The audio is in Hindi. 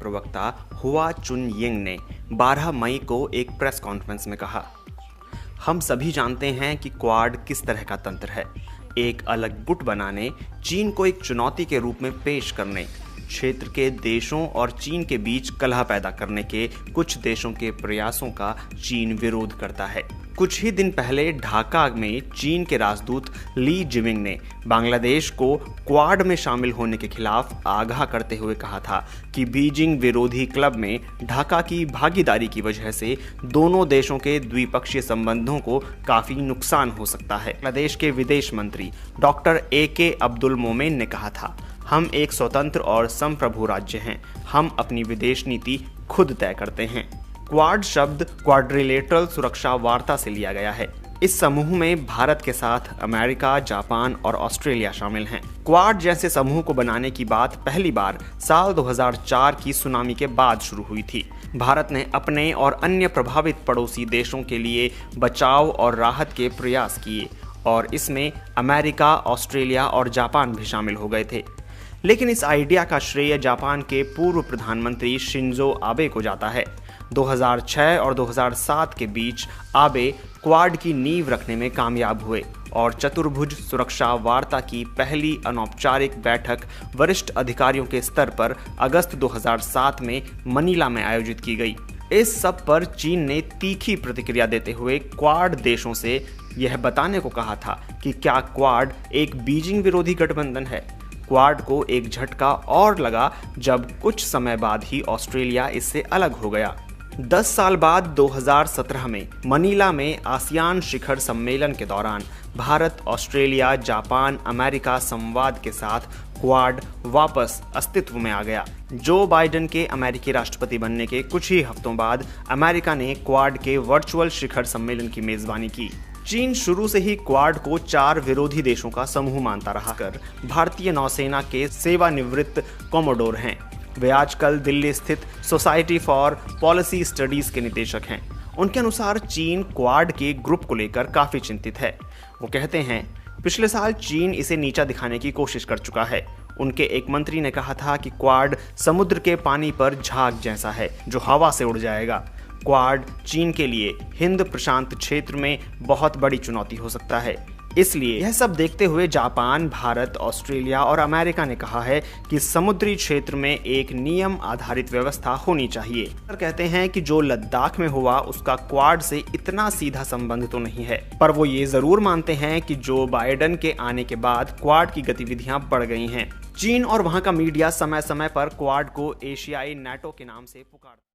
प्रवक्ता हुआ चुनयिंग ने 12 मई को एक प्रेस कॉन्फ्रेंस में कहा, हम सभी जानते हैं कि क्वाड किस तरह का तंत्र है। एक अलग गुट बनाने, चीन को एक चुनौती के रूप में पेश करने, क्षेत्र के देशों और चीन के बीच कलह पैदा करने के कुछ देशों के प्रयासों का चीन विरोध करता है। कुछ ही दिन पहले ढाका में चीन के राजदूत ली जिमिंग ने बांग्लादेश को क्वाड में शामिल होने के खिलाफ आगाह करते हुए कहा था कि बीजिंग विरोधी क्लब में ढाका की भागीदारी की वजह से दोनों देशों के द्विपक्षीय संबंधों को काफी नुकसान हो सकता है। बांग्लादेश के विदेश मंत्री डॉक्टर AK अब्दुल मोमेन ने कहा था, हम एक स्वतंत्र और संप्रभु राज्य हैं, हम अपनी विदेश नीति खुद तय करते हैं। क्वाड शब्द क्वाड्रिलेटरल सुरक्षा वार्ता से लिया गया है। इस समूह में भारत के साथ अमेरिका, जापान और ऑस्ट्रेलिया शामिल हैं। क्वाड जैसे समूह को बनाने की बात पहली बार साल 2004 की सुनामी के बाद शुरू हुई थी। भारत ने अपने और अन्य प्रभावित पड़ोसी देशों के लिए बचाव और राहत के प्रयास किए और इसमें अमेरिका, ऑस्ट्रेलिया और जापान भी शामिल हो गए थे। लेकिन इस आइडिया का श्रेय जापान के पूर्व प्रधानमंत्री शिंजो आबे को जाता है। 2006 और 2007 के बीच आबे क्वाड की नींव रखने में कामयाब हुए और चतुर्भुज सुरक्षा वार्ता की पहली अनौपचारिक बैठक वरिष्ठ अधिकारियों के स्तर पर अगस्त 2007 में मनीला में आयोजित की गई। इस सब पर चीन ने तीखी प्रतिक्रिया देते हुए क्वाड देशों से यह बताने को कहा था कि क्या क्वाड एक बीजिंग विरोधी गठबंधन है। क्वाड को एक झटका और लगा जब कुछ समय बाद ही ऑस्ट्रेलिया इससे अलग हो गया। 10 साल बाद 2017 में मनीला में आसियान शिखर सम्मेलन के दौरान भारत, ऑस्ट्रेलिया, जापान, अमेरिका संवाद के साथ क्वाड वापस अस्तित्व में आ गया। जो बाइडेन के अमेरिकी राष्ट्रपति बनने के कुछ ही हफ्तों बाद अमेरिका ने क्वाड के वर्चुअल शिखर सम्मेलन की मेजबानी की। चीन शुरू से ही क्वाड को 4 विरोधी देशों का समूह मानता रहा कर भारतीय नौसेना के सेवानिवृत्त कॉमोडोर हैं। वे आजकल दिल्ली स्थित सोसाइटी फॉर पॉलिसी स्टडीज के निदेशक हैं। उनके अनुसार चीन क्वाड के ग्रुप को लेकर काफी चिंतित है। वो कहते हैं, पिछले साल चीन इसे नीचा दिखाने की कोशिश कर चुका है। उनके एक मंत्री ने कहा था कि क्वाड समुद्र के पानी पर झाग जैसा है जो हवा से उड़ जाएगा। क्वाड चीन के लिए हिंद प्रशांत क्षेत्र में बहुत बड़ी चुनौती हो सकता है। इसलिए यह सब देखते हुए जापान, भारत, ऑस्ट्रेलिया और अमेरिका ने कहा है कि समुद्री क्षेत्र में एक नियम आधारित व्यवस्था होनी चाहिए। कहते हैं कि जो लद्दाख में हुआ उसका क्वाड से इतना सीधा संबंध तो नहीं है, पर वो ये जरूर मानते हैं कि जो बाइडेन के आने के बाद क्वाड की गतिविधियां बढ़ गई हैं। चीन और वहां का मीडिया समय समय पर क्वाड को एशियाई नेटो के नाम से पुकारता है।